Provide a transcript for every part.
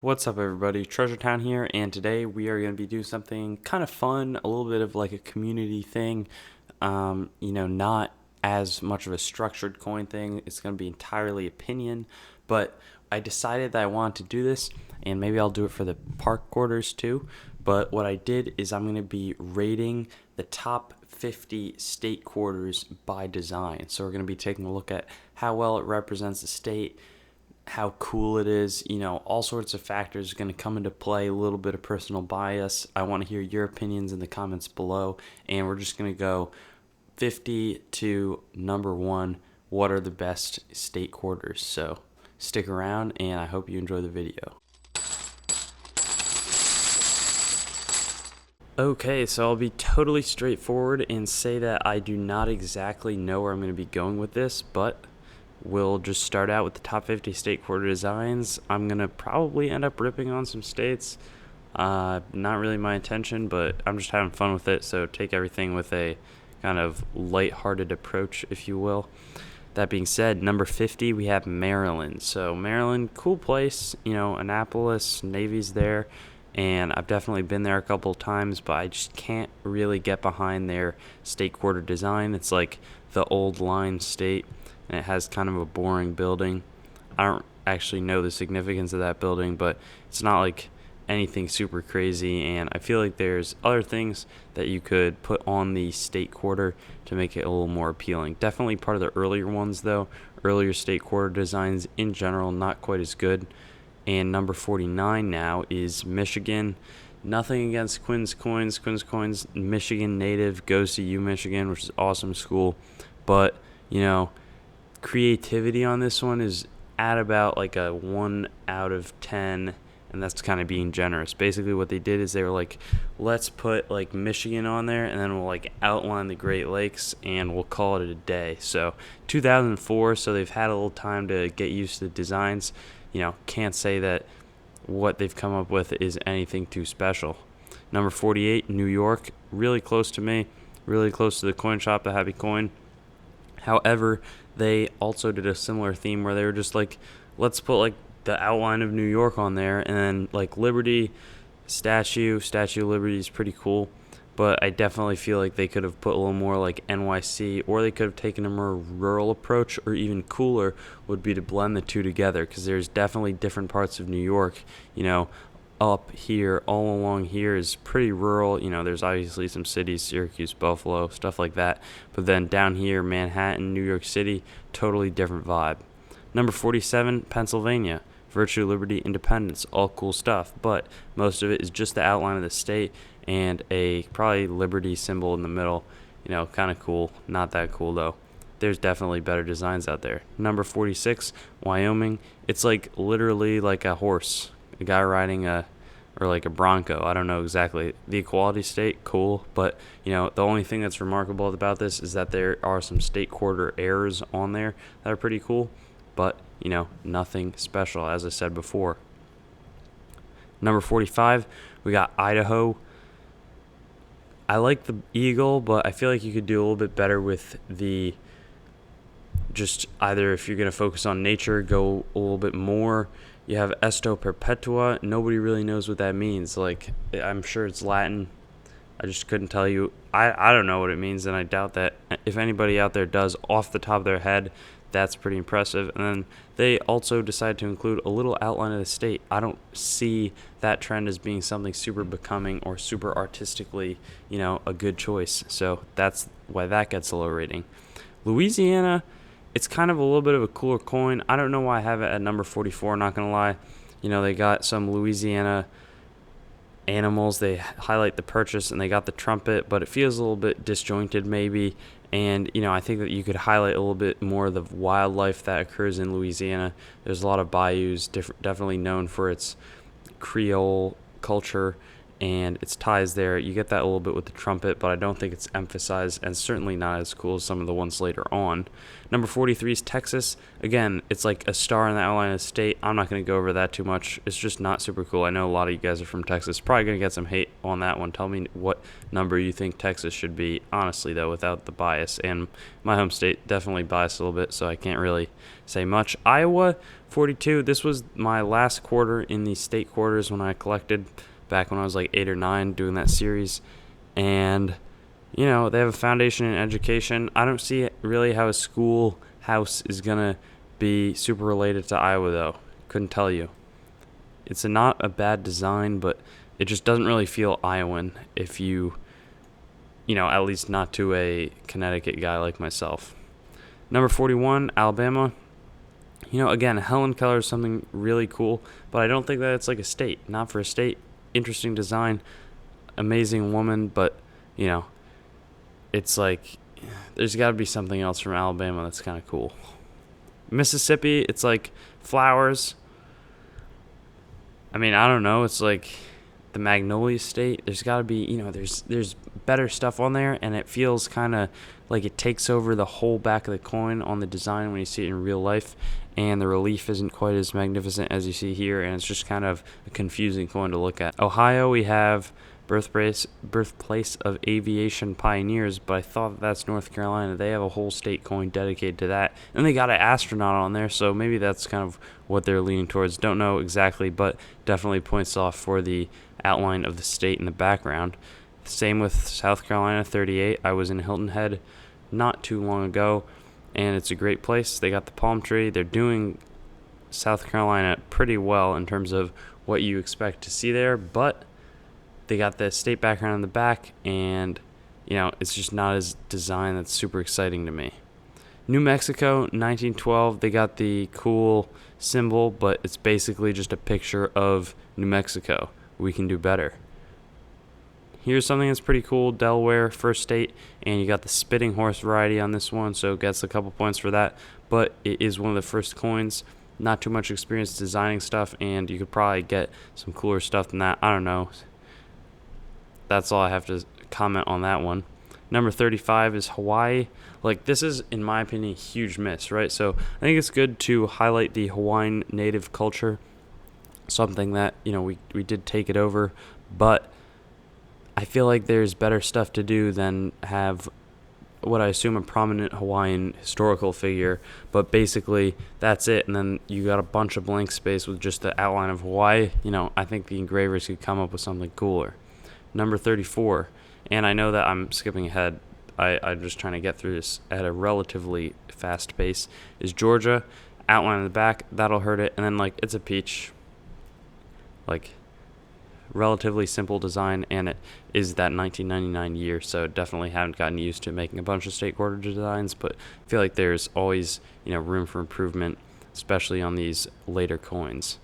What's up, everybody? Treasure Town here, and today we are going to be doing something kind of fun, a little bit of like a community thing. Not as much of a structured coin thing. It's going to be entirely opinion, but I decided that I wanted to do this, and maybe I'll do it for the park quarters too. But what I did is I'm going to be rating the top 50 state quarters by design. So we're going to be taking a look at how well it represents the state, how cool it is, all sorts of factors are going to come into play, a little bit of personal bias. I want to hear your opinions in the comments below, and we're just going to go 50 to number one. What are the best state quarters? So stick around, and I hope you enjoy the video. Okay, so I'll be totally straightforward and say that I do not exactly know where I'm going to be going with this, but we'll just start out with the top 50 state quarter designs. I'm going to probably end up ripping on some states. Not really my intention, but I'm just having fun with it, so take everything with a kind of lighthearted approach, if you will. That being said, number 50, we have Maryland. So Maryland, cool place, Annapolis, Navy's there, and I've definitely been there a couple of times, but I just can't really get behind their state quarter design. It's like the old line state, and it has kind of a boring building. I don't actually know the significance of that building, but it's not like anything super crazy, and I feel like there's other things that you could put on the state quarter to make it a little more appealing. Definitely part of the earlier ones, though. Earlier state quarter designs in general not quite as good. And number 49 now is Michigan. Nothing against Quinn's Coins. Quinn's Coins, Michigan native, goes to U Michigan, which is awesome school, but creativity on this one is at about like a 1 out of 10, and that's kind of being generous. Basically what they did is they were like, let's put like Michigan on there, and then we'll like outline the Great Lakes, and we'll call it a day. So 2004, so they've had a little time to get used to the designs. Can't say that what they've come up with is anything too special. Number 48, New York, really close to me, really close to the coin shop, the Happy Coin. However, they also did a similar theme where they were just like, let's put like the outline of New York on there, and then like Liberty, Statue of Liberty is pretty cool, but I definitely feel like they could have put a little more like NYC, or they could have taken a more rural approach, or even cooler would be to blend the two together, because there's definitely different parts of New York. Up here, all along here is pretty rural. There's obviously some cities, Syracuse, Buffalo, stuff like that. But then down here, Manhattan, New York City, totally different vibe. Number 47, Pennsylvania. Virtue, Liberty, Independence, all cool stuff. But most of it is just the outline of the state and a probably Liberty symbol in the middle. Kind of cool. Not that cool, though. There's definitely better designs out there. Number 46, Wyoming. It's like literally like a horse. A guy riding or like a bronco. I don't know exactly. The equality state, cool. But, the only thing that's remarkable about this is that there are some state quarter errors on there that are pretty cool. But, nothing special, as I said before. Number 45, we got Idaho. I like the eagle, but I feel like you could do a little bit better with the just either, if you're going to focus on nature, go a little bit more. You have Esto Perpetua. Nobody really knows what that means. Like, I'm sure it's Latin. I just couldn't tell you. I don't know what it means, and I doubt that if anybody out there does off the top of their head, that's pretty impressive. And then they also decided to include a little outline of the state. I don't see that trend as being something super becoming or super artistically, a good choice. So that's why that gets a low rating. Louisiana, it's kind of a little bit of a cooler coin. I don't know why I have it at number 44, not going to lie. They got some Louisiana animals. They highlight the purchase, and they got the trumpet, but it feels a little bit disjointed maybe. And, I think that you could highlight a little bit more of the wildlife that occurs in Louisiana. There's a lot of bayous, definitely known for its Creole culture, and its ties there. You get that a little bit with the trumpet, but I don't think it's emphasized, and certainly not as cool as some of the ones later on. Number 43 is Texas. Again, it's like a star in the outline of the state. I'm not going to go over that too much. It's just not super cool. I know a lot of you guys are from Texas. Probably going to get some hate on that one. Tell me what number you think Texas should be, honestly, though, without the bias. And my home state definitely biased a little bit, so I can't really say much. Iowa, 42. This was my last quarter in the state quarters when I collected back when I was like 8 or 9 doing that series. And they have a foundation in education. I don't see really how a schoolhouse is going to be super related to Iowa, though. Couldn't tell you. It's not a bad design, but it just doesn't really feel Iowan if at least not to a Connecticut guy like myself. Number 41, Alabama. Again, Helen Keller is something really cool, but I don't think that it's like a state. Not for a state. Interesting design. Amazing woman, but, it's like there's got to be something else from Alabama that's kind of cool. Mississippi, it's like flowers. I don't know. It's like the Magnolia State. There's got to be, there's better stuff on there, and it feels kind of like it takes over the whole back of the coin on the design when you see it in real life, and the relief isn't quite as magnificent as you see here, and it's just kind of a confusing coin to look at. Ohio, we have birthplace of aviation pioneers, but I thought that's North Carolina. They have a whole state coin dedicated to that, and they got an astronaut on there, so maybe that's kind of what they're leaning towards. Don't know exactly, but definitely points off for the outline of the state in the background. Same with South Carolina, 38. I was in Hilton Head not too long ago, and it's a great place. They got the palm tree. They're doing South Carolina pretty well in terms of what you expect to see there, but they got the state background in the back, and it's just not as design that's super exciting to me. New Mexico, 1912, they got the cool symbol, but it's basically just a picture of New Mexico. We can do better. Here's something that's pretty cool. Delaware, first state, and you got the spitting horse variety on this one, so it gets a couple points for that, but it is one of the first coins. Not too much experience designing stuff, and you could probably get some cooler stuff than that. I don't know. That's all I have to comment on that one. Number 35 is Hawaii. This is, in my opinion, a huge miss, right? So I think it's good to highlight the Hawaiian native culture, something that, we did take it over, but I feel like there's better stuff to do than have what I assume a prominent Hawaiian historical figure, but basically that's it, and then you got a bunch of blank space with just the outline of Hawaii. I think the engravers could come up with something cooler. Number 34, and I know that I'm skipping ahead. I'm just trying to get through this at a relatively fast pace, is Georgia. Outline in the back, that'll hurt it, and then, it's a peach. Relatively simple design, and it is that 1999 year, so definitely haven't gotten used to making a bunch of state quarter designs, but I feel like there's always, room for improvement, especially on these later coins.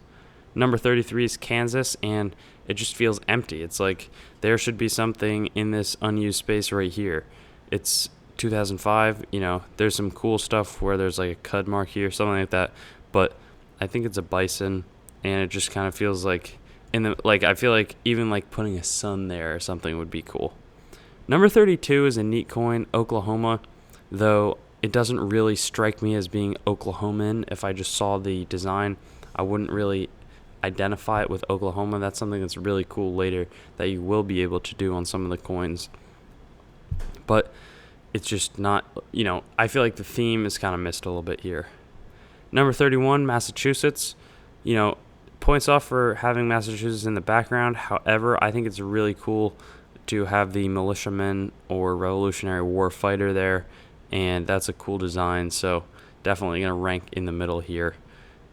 Number 33 is Kansas, and it just feels empty. It's like there should be something in this unused space right here. It's 2005, there's some cool stuff where there's like a cud mark here, something like that, but I think it's a bison, and it just kind of feels like I feel like even putting a sun there or something would be cool. Number 32 is a neat coin, Oklahoma, though it doesn't really strike me as being Oklahoman. If I just saw the design, I wouldn't really identify it with Oklahoma. That's something that's really cool later that you will be able to do on some of the coins. But it's just not, I feel like the theme is kind of missed a little bit here. Number 31, Massachusetts. Points off for having Massachusetts in the background. However, I think it's really cool to have the militiaman or Revolutionary War fighter there, and that's a cool design, so definitely going to rank in the middle here.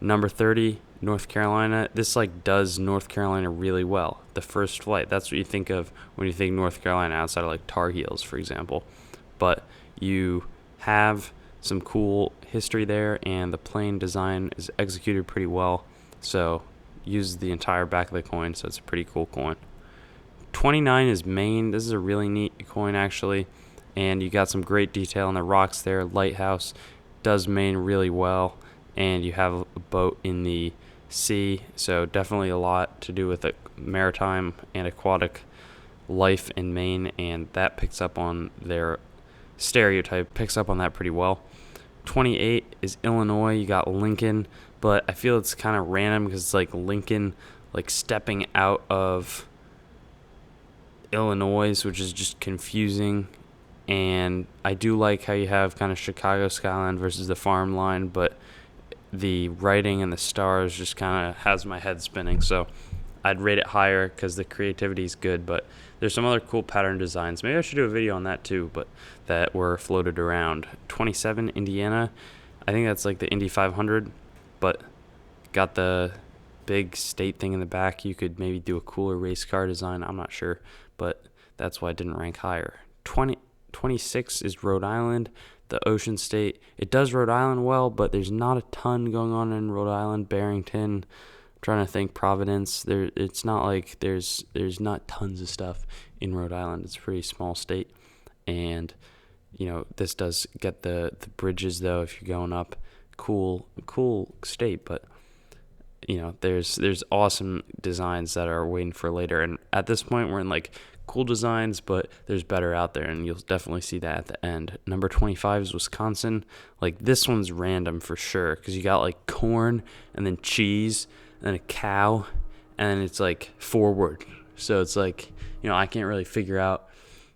Number 30, North Carolina. This does North Carolina really well. The first flight, that's what you think of when you think North Carolina outside of Tar Heels, for example. But you have some cool history there, and the plane design is executed pretty well, so uses the entire back of the coin, so it's a pretty cool coin. 29 is Maine. This is a really neat coin, actually, and you got some great detail in the rocks there. Lighthouse does Maine really well, and you have a boat in the sea, so definitely a lot to do with the maritime and aquatic life in Maine, and that picks up on their stereotype, picks up on that pretty well. 28 is Illinois. You got Lincoln, but I feel it's kind of random because it's like Lincoln like stepping out of Illinois, which is just confusing. And I do like how you have kind of Chicago skyline versus the farm line, but the writing and the stars just kind of has my head spinning. So I'd rate it higher because the creativity is good, but there's some other cool pattern designs. Maybe I should do a video on that too, but that were floated around. 27, Indiana. I think that's like the Indy 500, but got the big state thing in the back. You could maybe do a cooler race car design. I'm not sure, but that's why it didn't rank higher. 26 is Rhode Island, the ocean state. It does Rhode Island well, but there's not a ton going on in Rhode Island. Barrington, trying to think, Providence. It's not like there's not tons of stuff in Rhode Island. It's a pretty small state, and this does get the bridges though. If you're going up, cool state, but there's awesome designs that are waiting for later. And at this point, we're in like cool designs, but there's better out there, and you'll definitely see that at the end. Number 25 is Wisconsin. Like, this one's random for sure because you got like corn and then cheese and then a cow, and it's like forward. So it's like, I can't really figure out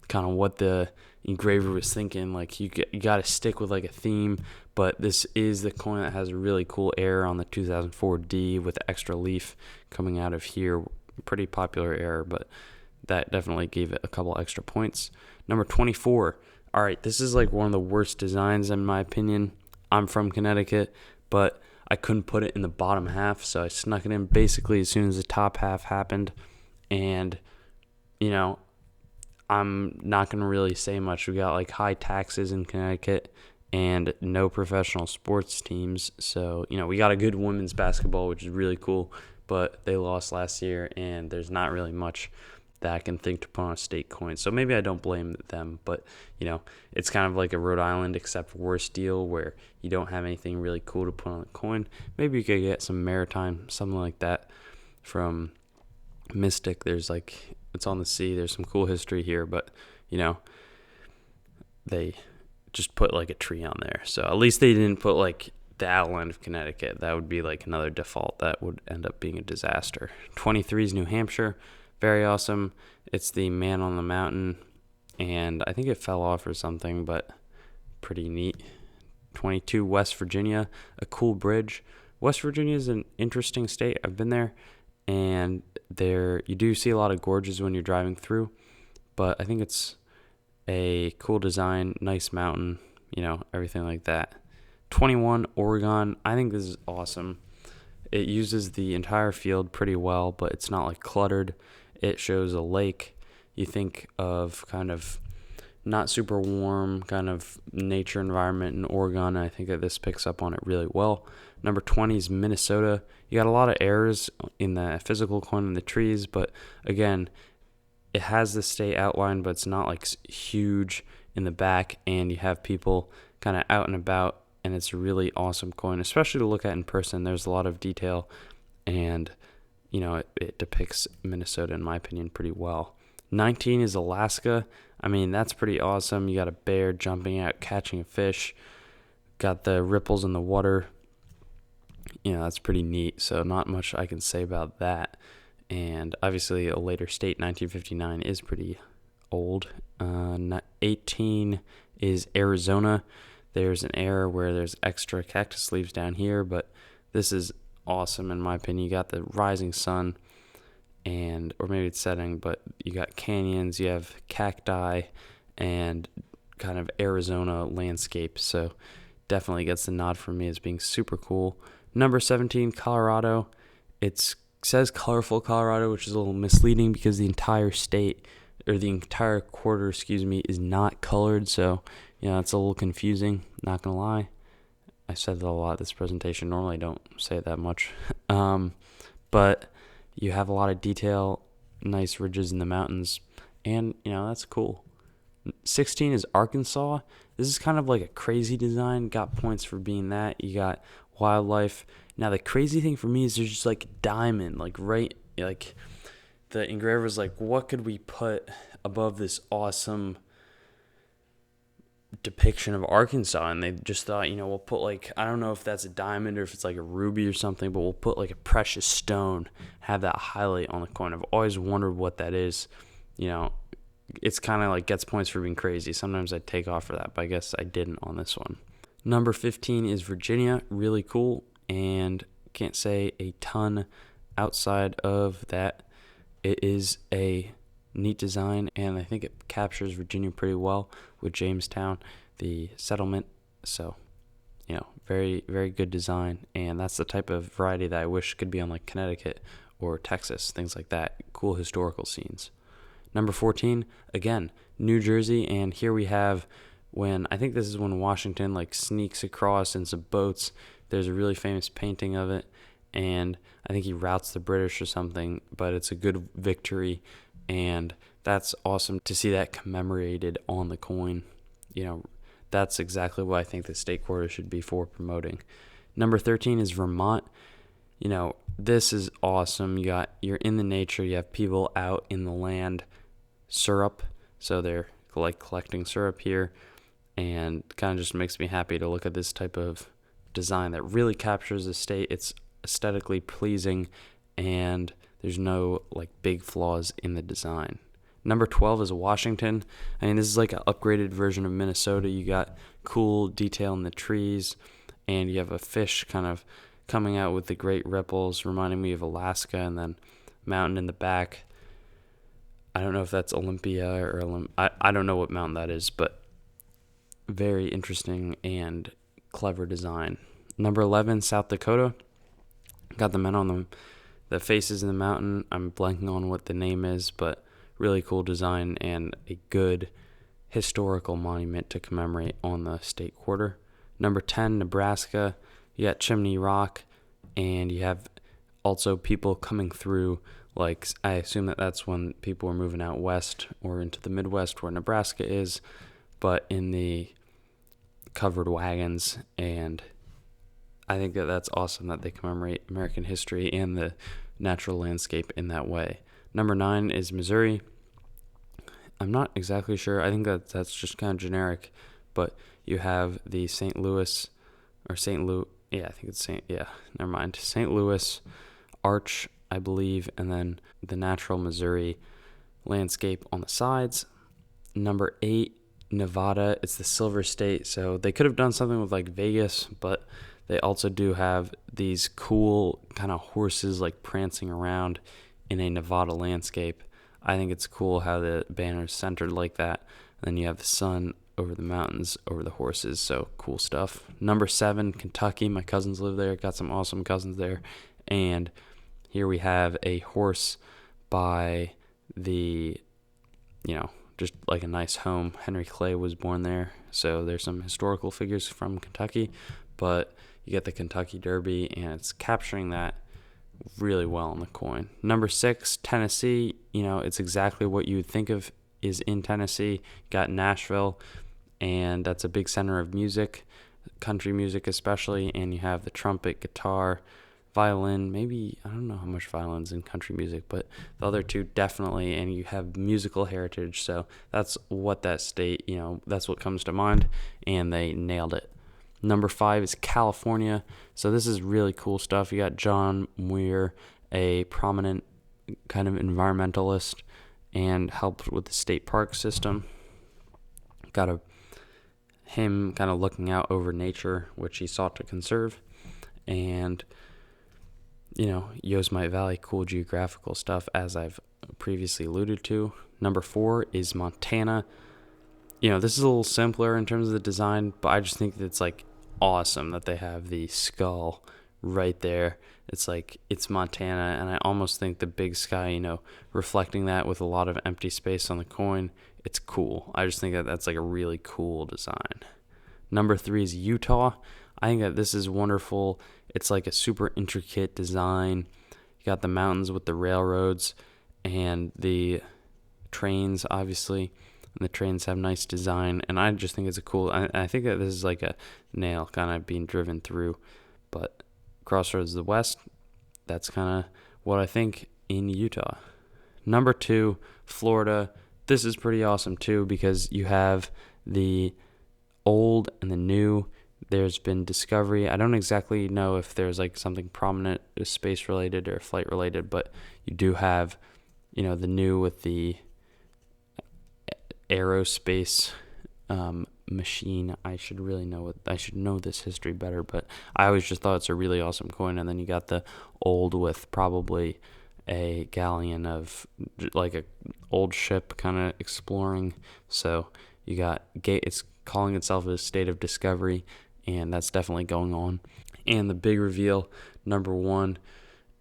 kind of what the engraver was thinking. Like, you got to stick with like a theme, but this is the coin that has a really cool error on the 2004 D with the extra leaf coming out of here. Pretty popular error, but that definitely gave it a couple extra points. Number 24. All right, this is like one of the worst designs in my opinion. I'm from Connecticut, but I couldn't put it in the bottom half, so I snuck it in basically as soon as the top half happened. And, I'm not going to really say much. We got like high taxes in Connecticut and no professional sports teams. So, we got a good women's basketball, which is really cool, but they lost last year, and there's not really much that I can think to put on a state coin. So maybe I don't blame them, but it's kind of like a Rhode Island except worse deal where you don't have anything really cool to put on a coin. Maybe you could get some maritime, something like that from Mystic. There's like, it's on the sea. There's some cool history here, but they just put like a tree on there. So at least they didn't put like the outline of Connecticut. That would be like another default that would end up being a disaster. 23 is New Hampshire. Very awesome. It's the Man on the Mountain, and I think it fell off or something, but pretty neat. 22, West Virginia, a cool bridge. West Virginia is an interesting state. I've been there, and there you do see a lot of gorges when you're driving through, but I think it's a cool design, nice mountain, everything like that. 21, Oregon. I think this is awesome. It uses the entire field pretty well, but it's not like cluttered. It shows a lake. You think of kind of not super warm kind of nature environment in Oregon, and I think that this picks up on it really well. Number 20 is Minnesota. You got a lot of errors in the physical coin in the trees, but again, it has the state outline, but it's not like huge in the back, and you have people kind of out and about, and it's a really awesome coin, especially to look at in person. There's a lot of detail, and it depicts Minnesota, in my opinion, pretty well. 19 is Alaska. I mean, that's pretty awesome. You got a bear jumping out, catching a fish. Got the ripples in the water. That's pretty neat. So not much I can say about that. And obviously a later state, 1959, is pretty old. 18 is Arizona. There's an error where there's extra cactus leaves down here, but this is awesome in my opinion. You got the rising sun, or maybe it's setting, but you got canyons, you have cacti, and kind of Arizona landscape. So definitely gets the nod from me as being super cool. Number 17, Colorado. It says colorful Colorado, which is a little misleading because the entire state, or the entire quarter, is not colored. So it's a little confusing, not gonna lie. I said that a lot this presentation. Normally I don't say it that much. But you have a lot of detail, nice ridges in the mountains, and, that's cool. 16 is Arkansas. This is kind of like a crazy design. Got points for being that. You got wildlife. Now the crazy thing for me is there's just like a diamond, like right, like the engraver's like, what could we put above this awesome depiction of Arkansas? And they just thought, we'll put like, I don't know if that's a diamond or if it's like a ruby or something, but we'll put like a precious stone, have that highlight on the coin. I've always wondered what that is. It's kind of like gets points for being crazy. Sometimes I take off for that, but I guess I didn't on this one. Number 15 is Virginia. Really cool, and can't say a ton outside of that. It is a neat design, and I think it captures Virginia pretty well with Jamestown, the settlement. So, very, very good design, and that's the type of variety that I wish could be on like Connecticut or Texas, things like that. Cool historical scenes. Number 14, again, New Jersey, and here we have I think this is when Washington like sneaks across in some boats. There's a really famous painting of it, and I think he routs the British or something, but it's a good victory, and that's awesome to see that commemorated on the coin. That's exactly what I think the state quarter should be for promoting. Number 13 is Vermont. This is awesome. You're in the nature. You have people out in the land. Syrup, so they're like collecting syrup here, and kind of just makes me happy to look at this type of design that really captures the state. It's aesthetically pleasing, and there's no like big flaws in the design. Number 12 is Washington. This is like an upgraded version of Minnesota. You got cool detail in the trees, and you have a fish kind of coming out with the great ripples, reminding me of Alaska, and then mountain in the back. I don't know if that's Olympia or I don't know what mountain that is, but very interesting and clever design. Number 11, South Dakota. Got the men on the faces in the mountain. I'm blanking on what the name is, but really cool design and a good historical monument to commemorate on the state quarter. Number 10, Nebraska. You got Chimney Rock, and you have also people coming through. Like, I assume that's when people were moving out west or into the Midwest where Nebraska is, but in the covered wagons. And I think that's awesome that they commemorate American history and the natural landscape in that way. Number 9 is Missouri. I'm not exactly sure. I think that's just kind of generic, but you have the St. Louis Arch, I believe, and then the natural Missouri landscape on the sides. Number 8, Nevada. It's the Silver State, so they could have done something with like Vegas, but they also do have these cool kind of horses like prancing around in a Nevada landscape. I think it's cool how the banner's centered like that. And then you have the sun over the mountains, over the horses, so cool stuff. Number 7, Kentucky. My cousins live there. Got some awesome cousins there. And here we have a horse by the, just like a nice home. Henry Clay was born there. So there's some historical figures from Kentucky, but you get the Kentucky Derby, and it's capturing that really well on the coin. Number 6, Tennessee. It's exactly what you would think of is in Tennessee. You got Nashville, and that's a big center of music, country music especially, and you have the trumpet, guitar, violin, maybe, I don't know how much violin's in country music, but the other two definitely, and you have musical heritage, so that's what that state, that's what comes to mind, and they nailed it. Number 5 is California, so this is really cool stuff. You got John Muir, a prominent kind of environmentalist, and helped with the state park system. Got him kind of looking out over nature, which he sought to conserve, and Yosemite Valley, cool geographical stuff, as I've previously alluded to. Number 4 is Montana. This is a little simpler in terms of the design, but I just think that it's like awesome that they have the skull right there. It's like, it's Montana, and I almost think the big sky, reflecting that with a lot of empty space on the coin, it's cool. I just think that that's like a really cool design. Number 3 is Utah. I think that this is wonderful. It's like a super intricate design. You got the mountains with the railroads and the trains, obviously. And the trains have nice design. And I just think it's I think that this is like a nail kind of being driven through. But Crossroads of the West. That's kind of what I think in Utah. Number 2, Florida. This is pretty awesome too because you have the old and the new. There's been discovery. I don't exactly know if there's like something prominent space related or flight related, but you do have, the new with the aerospace machine. I should know this history better, but I always just thought it's a really awesome coin. And then you got the old with probably a galleon of like a old ship kind of exploring. So you got it's calling itself a state of discovery, and that's definitely going on. And the big reveal, number 1,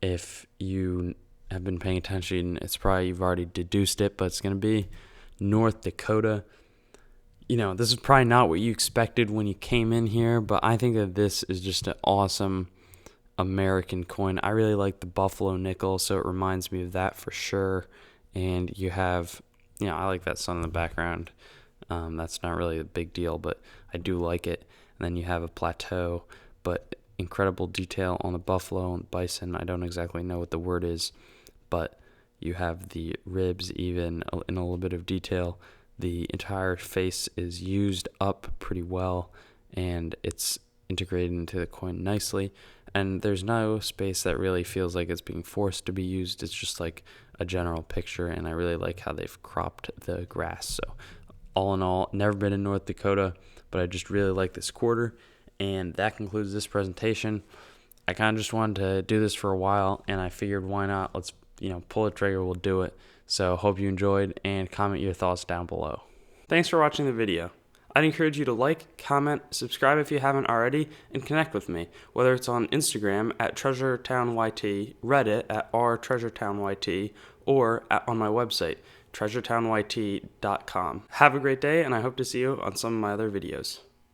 if you have been paying attention, it's probably you've already deduced it, but it's going to be North Dakota. This is probably not what you expected when you came in here, but I think that this is just an awesome American coin. I really like the buffalo nickel, so it reminds me of that for sure. And you have, I like that sun in the background. That's not really a big deal, but I do like it. And then you have a plateau, but incredible detail on the buffalo and bison. I don't exactly know what the word is, but you have the ribs even in a little bit of detail. The entire face is used up pretty well, and it's integrated into the coin nicely. And there's no space that really feels like it's being forced to be used. It's just like a general picture, and I really like how they've cropped the grass. So all in all, never been in North Dakota, but I just really like this quarter. And that concludes this presentation. I kind of just wanted to do this for a while, and I figured why not? Let's, pull a trigger, we'll do it. So hope you enjoyed, and comment your thoughts down below. Thanks for watching the video. I'd encourage you to like, comment, subscribe if you haven't already, and connect with me, whether it's on Instagram at TreasureTownYT, Reddit at rTreasureTownYT, or on my website, treasuretownYT.com. Have a great day, and I hope to see you on some of my other videos.